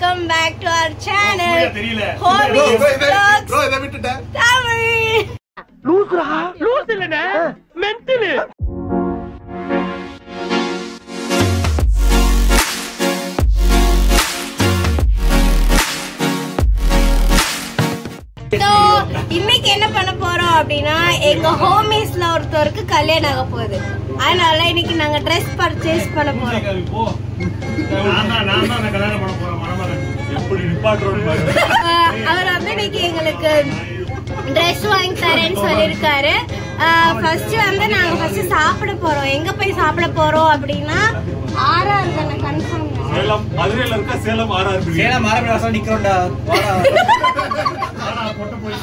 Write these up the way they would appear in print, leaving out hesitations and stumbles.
welcome back to our channel. Homies Vlogs. Bro, இத விட்டுட்ட. Tamil. லூசுரா லூஸ் இல்லனே மென்டல். இன்னைக்கு என்ன பண்ண போறோம் அப்படின்னா எங்க ஹோமிஸ்ல ஒருத்தருக்கு கல்யாணம் ஆக போகுது. அதனால இன்னைக்கு நாங்க ட்ரெஸ் பர்ச்சேஸ் பண்ண போறோம். அவர் வந்து இன்னைக்கு எங்களுக்கு ட்ரெஸ் வாங்கி தரேன்னு சொல்லிருக்காரு. ஃபர்ஸ்ட் வந்து நாங்க ஃபர்ஸ்ட் சாப்பிட போறோம். எங்க போய் சாப்பிட போறோம் அப்படின்னா ஆர்ஆர் தான கன்ஃபார்ம். சேலம் மதுரையில இருக்க சேலம் ஆர்ஆர். சேலம் ஆர்ஆர் வாசல் நிக்கறோம்டா. ஆனா போட்டு போய்.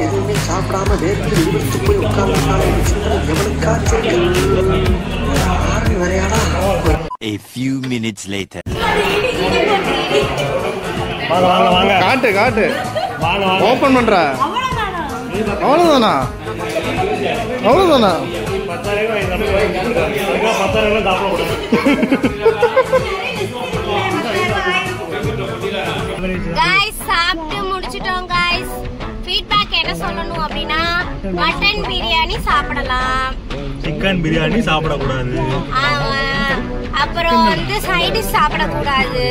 எதுவுமே சாப்பிடாம வேர்த்து விடுவிட்டு போய் உட்கார்ந்து வரையாடா. A few minutes later. காட்டு காட்டு ஓபன் பண்ற. அவ்வளவுதானா? அவ்வளவுதானா? गाइस சாப்பிட்டு முடிச்சிட்டோம் गाइस. ஃபீட்பேக் என்ன சொல்லணும் அப்படினா மட்டன் பிரியாணி சாப்பிடலாம், சிக்கன் பிரியாணி சாப்பிட கூடாது, அப்புறம் வந்து சைடு சாப்பிட கூடாது.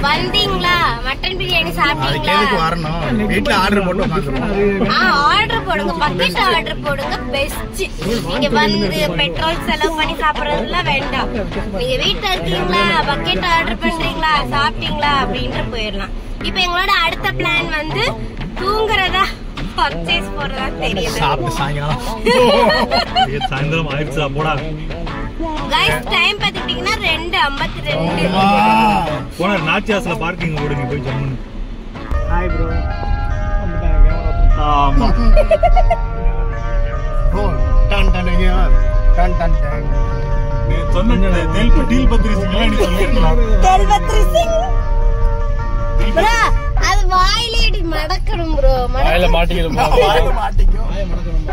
வந்தீங்களா மட்டன் பிரியாணி சாப்பிட்டீங்களா? அதுக்கு வரணும். வீட்ல ஆர்டர் போட்டு வாங்குறோம். ஆர்டர் போடுங்க, பக்கெட் ஆர்டர் போடுங்க. பெஸ்ட். நீங்க வந்து பெட்ரோல் செலவு பண்ணி சாப்பிடுறதுலாம் வேண்டாம். நீங்க வீட்ல இருக்கீங்களா, பக்கெட் ஆர்டர் பண்றீங்களா, சாப்பிட்டீங்களா அப்படின்ட்டு போயிடலாம். இப்போ எங்களோட அடுத்த பிளான் வந்து தூங்குறதா பர்ச்சேஸ் போறதா தெரியல. சாப்பிட்டு சாயங்காலம் சாயந்தரம் ஆயிடுச்சா போடா. गाइस டைம் பாத்தீங்கன்னா 2:52. போனா நாச்சியாஸ்ல பார்க்கிங் ஓடுங்க போய் ஜம்முன்னு. Hi bro. ஆமா bro done done done done done. நீ சொன்னனே டீல் பத்திரி சிங்கல நீ சொல்லிருக்கலாம். டெல் பத்ரி சிங் ப்ரோ அது வாயிலேடி மடக்கணும் ப்ரோ. வாயில மாட்டிக்கும் ப்ரோ. வாயில மாட்டிக்கும். வாயில மடக்கணும்.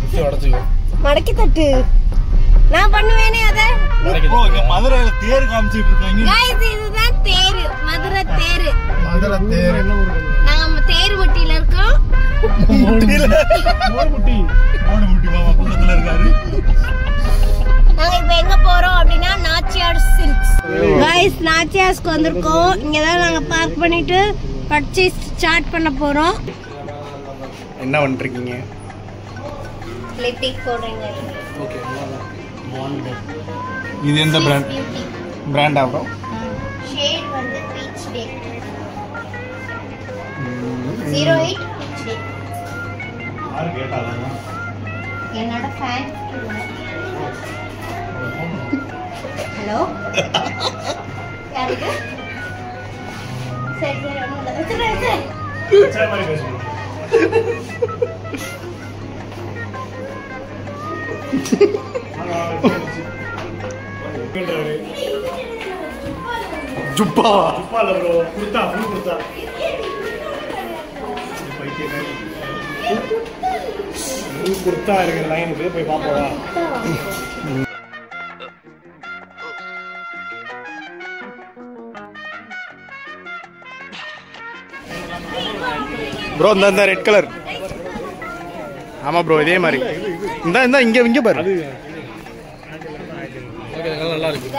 இது உடைச்சுக்கோ. மடக்கி தட்டு. நான் பண்ணுவேனே அத. ப்ரோ இங்க மதுரையில தேர் காமிச்சிட்டு இருக்காங்க. गाइस இதுதான் தேர், மதுரை தேர். மதுரை தேர். நாங்க தேர் முட்டில இருக்கோம். மோடுமுட்டி மாமா பக்கத்துல இருக்காரு. நாங்க இப்ப எங்க போறோம் அப்படினா நாச்சியார் சில்க்ஸ். गाइस நாச்சியாஸ்க்கு வந்திருக்கோம். இங்க தான் நாங்க பார்க் பண்ணிட்டு பர்ச்சேஸ் ஸ்டார்ட் பண்ண போறோம். என்ன பண்றீங்க? லிப்ஸ்டிக் போடுறீங்க. ஓகே. இது எந்த பிராண்ட்? பிராண்டா ப்ரோ? ஷேட் வந்து பீச் டே 08 பீச் டே. யாரு கேட்டாங்க? என்னோட ஃபேன். ஹலோ யாருக்கு? சரி சரி மாதிரி பேசுங்க. ஜுப்பா ஜுப்பால bro kurta full kurta. Full kurta இருக்கிற லைனுக்கு போய் பாப்போவா? ப்ரோ இந்த ரெட் கலர். ஆமா ப்ரோ இதே மாதிரி. இந்த இங்க பாரு. நல்லா இருக்கு.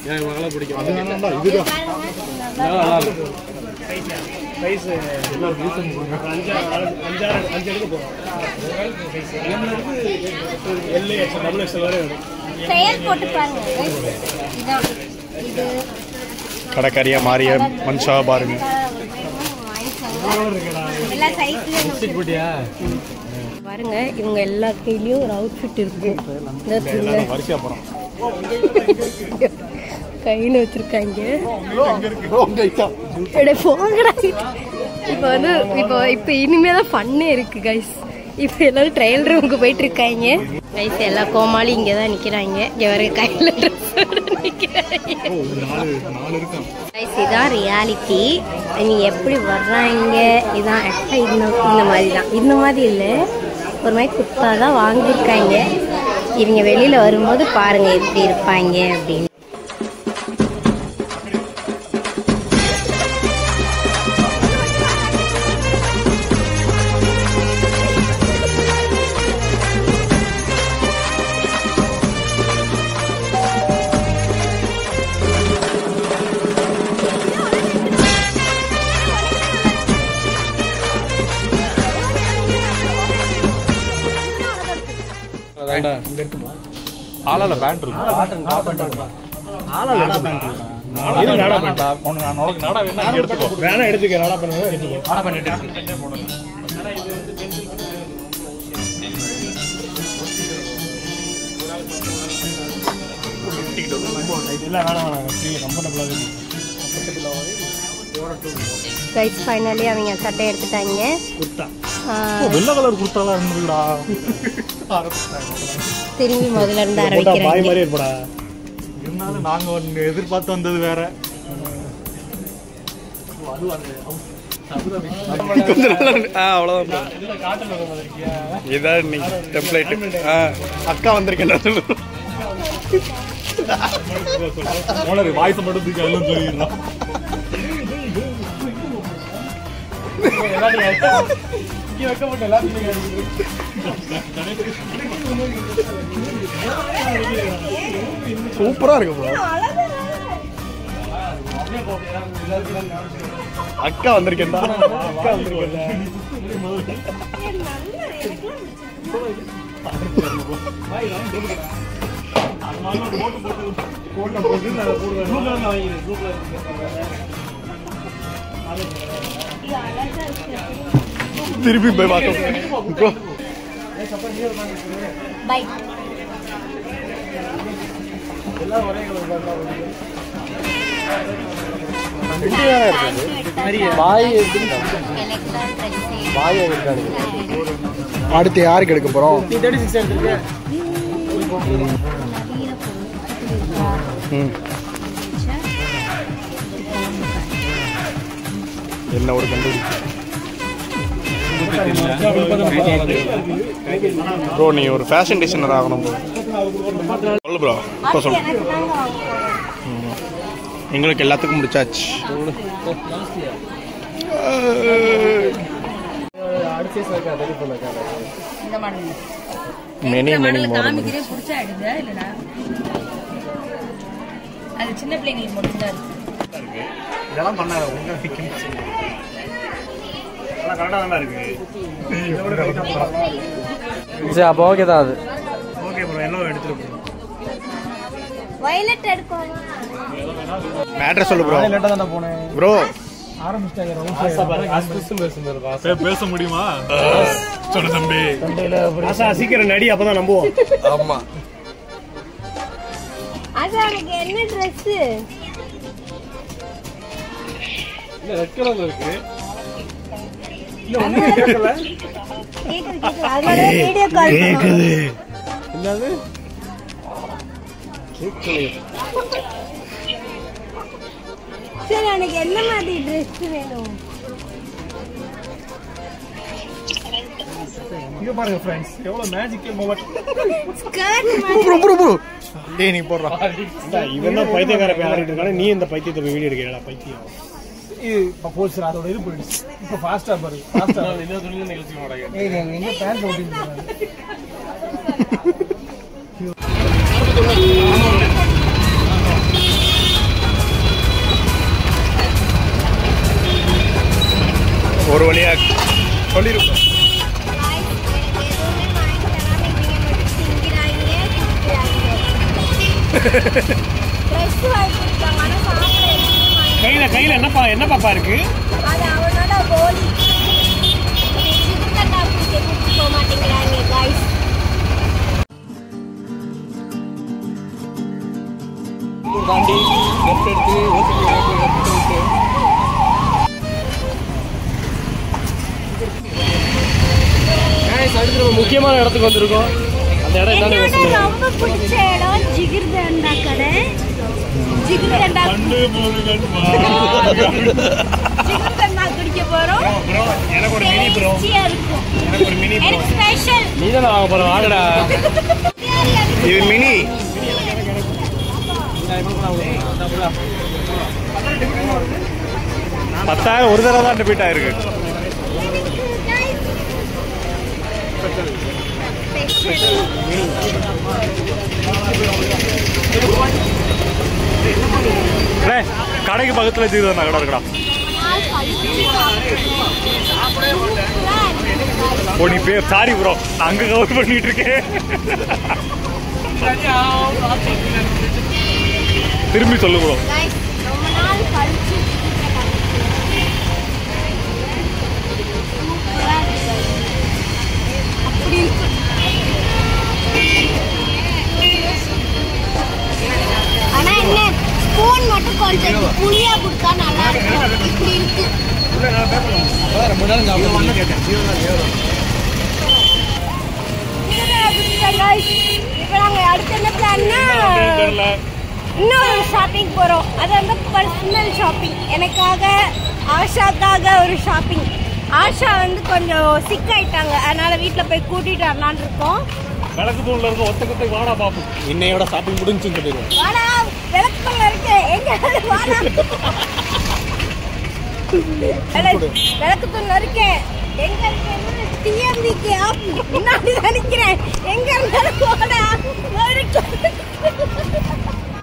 எனக்கு நல்லா பிடிக்கும். அது நல்லா இதுதான். நல்லா இருக்கு. சைஸ் எல்லாரும் யூஸ் பண்ணி போங்க. 5 எடுக்க போறோம். எல் எக்ஸ் டபுள் எக்ஸ் வரை வரும். ட்ரையல் போட்டு பாருங்க गाइस. இதான் இது கடற்கரையா மாறிய மனுஷா பாருங்க. எல்லா சைஸ்லயும் பாருங்க. இவங்க எல்லா கையிலயும் ஒரு அவுட்ஃபிட் இருக்கு. வரிசையா போறோம். கைன்னு வச்சிருக்காங்க. போங்கடா. இப்போ வந்து இப்போ இனிமே தான் ஃபன்னே இருக்கு கைஸ். இப்போ எல்லாரும் ட்ரையல் ரூமுக்கு போயிட்டு இருக்காங்க கைஸ். எல்லா கோமாளி இங்கே தான் நிற்கிறாங்க. இங்கே வர கையில் ட்ரெஸ் நிற்கிறாங்க கைஸ். இதான் ரியாலிட்டி. இவங்க எப்படி வர்றாங்க இதான் ஆக்சுவலாக இந்த மாதிரி தான். இந்த மாதிரி இல்லை, ஒரு மாதிரி குத்தா தான் வாங்கியிருக்காங்க. இவங்க வெளியில் வரும்போது பாருங்கள் எப்படி இருப்பாங்க அப்படின்னு. ஆளால பேண்ட் இருக்கு. வேணா எடுத்துக்க. நாடா பண்ண கைஸ் ஃபைனலி அவங்க சட்டை எடுத்துட்டாங்க. வெள்ளை கலர் குர்த்தாலாம் இருந்துடா. திரும்பி முதல்ல இருந்து ஆரம்பிக்கிறாங்க. இருந்தாலும் நாங்க ஒன்னு எதிர்பார்த்து வந்தது வேற. அக்கா வந்திருக்கேன் வாய்ஸ் மட்டும் சொல்லிடலாம். சூப்பரா இருக்கு. அக்கா வந்திருக்கேன்டா. அக்கா வந்திருக்கேன். திருப்பி போய் பார்க்க. பை. அடுத்து யாருக்கு எடுக்க போறோம்? என்ன ஒரு கண்டுபிடிச்சு ப்ரோ. நீ ஒரு ஃபேஷன் டிசைனர் ஆகணும் சொல்லு ப்ரோ. இப்போ சொல்லு. எங்களுக்கு எல்லாத்துக்கும் முடிச்சாச்சு. மெனி மெனி சின்ன பிள்ளைங்களுக்கு முடிஞ்சா இதெல்லாம் பண்ணாத. அப்போ ஓகே தான். அது ஓகே ப்ரோ. எல்லாம் எடுத்துட்டு வயலட் எடுக்கணும். மேட்டர் சொல்லு ப்ரோ. லேட்டா தான் போனேன் ப்ரோ. பேச முடியுமா? சொல்லு தம்பி. சீக்கிரம் நடி, அப்பதான் நம்புவோம். ஆமா. அது எனக்கு என்ன ட்ரெஸ்? ரெட் கலர்ல இருக்கு. சரி, எனக்கு என்ன மாதிரி ட்ரெஸ் வேணும்? இங்க பாருங்க ஃப்ரெண்ட்ஸ், எவ்வளவு magical moment. Skirt bro bro bro. டேய் நீ போடுறா. இவன் தான் பைத்தியக்கார போய் ஆடிட்டு இருக்கானே. நீ இந்த பைத்தியத்தை போய் வீடியோ எடுக்கிறடா பைத்தியம். இப்போ போச்சு. அதோட இது போயிடுச்சு. இப்போ ஃபாஸ்டா பாரு. ஃபாஸ்டா இன்னொரு துணியில நிகழ்ச்சி மாட்டாங்க. ஏய் நீங்க எங்க பேண்ட் ஓட்டிட்டு ஒரு வழியா சொல்லிருக்கோம். கையில என்ன பாப்பா இருக்கு? அது அவனோட கோலி. சிக்கன் டாப்பிக்கு போக மாட்டேங்கிறாங்க गाइस. ஓசூர் தாண்டி லெஃப்ட் எடுத்து ஓசூர் லெஃப்ட் விட்டு அடுத்து நம்ம முக்கியமான இடத்துக்கு வந்திருக்கோம். அந்த இடம் என்னன்னு எனக்கு ரொம்ப பிடிச்ச இடம் ஜிகிர்தண்டா கடை. ஜிகிர்தண்டா குடிக்க போறோம். எனக்கு ஒரு மினி ப்ரோ, எனக்கு ஒரு மினி ப்ரோ. எனக்கு ஸ்பெஷல். நீ தான் வாங்க போற, வாங்கடா. இது மினி 10,000 ஒரு தடவை தான் டிபீட் ஆயிருக்கு. கடைக்கு பக்கத்துல தீர்வு கடை இருக்கடா. ஓ நீ பேர் சாரி ப்ரோ, அங்க கவர் பண்ணிட்டு இருக்கேன். திரும்பி சொல்லு ப்ரோ. ரொம்ப நாள் கழிச்சு அப்படி இருக்கு. ஆனா என்ன ஸ்பூன் மட்டும் கொஞ்சம் புளியா கொடுத்தா நல்லா இருக்கும். இப்படி இருக்கு. இப்ப நாங்க அடுத்த என்ன பிளான்னா இன்னொரு ஷாப்பிங் போறோம். அது வந்து பர்சனல் ஷாப்பிங். எனக்காக ஆஷாக்காக ஒரு ஷாப்பிங். ஆஷா வந்து கொஞ்சம் சிக் ஆயிட்டாங்க, அதனால வீட்டுல போய் கூட்டிட்டு வரலான்னு இருக்கோம். விளக்கு தூண்ல இருக்க ஒத்த குத்தை வாடா பாப்பு. இன்னையோட ஷாப்பிங் முடிஞ்சுன்னு சொல்லிடுவோம். வாடா விளக்கு தூண்ல இருக்கு. எங்க வாடா விளக்கு தூண்ல இருக்கேன். எங்க இருக்கேன்னு டிஎம்பிக்கு முன்னாடி நினைக்கிறேன். எங்க இருந்தாலும் வாடா.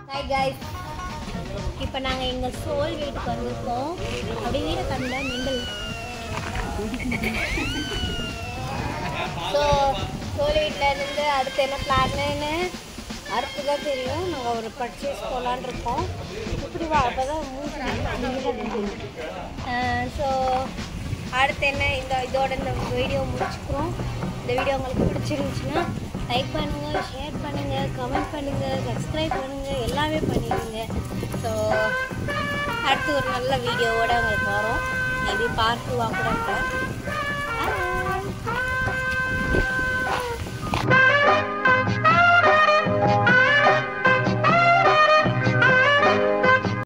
ஹாய் கைஸ், இப்போ நாங்கள் எங்கள் சோல் வீட்டுக்கு வந்திருக்கோம். அப்படி வீடை கண்ட மிண்டல். ஸோ சோல் வீட்டில் இருந்து அடுத்து என்ன பிளான்னு அடுத்து தான் தெரியும். நாங்கள் ஒரு பர்ச்சேஸ் போகலான் இருக்கோம். இப்படி வா, அப்போ தான் ஸோ அடுத்து என்ன இதோட இந்த வீடியோ முடிச்சுக்கிறோம். இந்த வீடியோ உங்களுக்கு பிடிச்சிருந்துச்சுன்னா லைக் பண்ணுங்கள், ஷேர் பண்ணுங்கள், கமெண்ட் பண்ணுங்கள், சப்ஸ்கிரைப் பண்ணுங்கள், எல்லாமே பண்ணிடுங்க. ஸோ அடுத்து ஒரு நல்ல வீடியோவோடு உங்களுக்கு வரோம். மேபி பார்ட் 2 கூட இருக்கலாம்.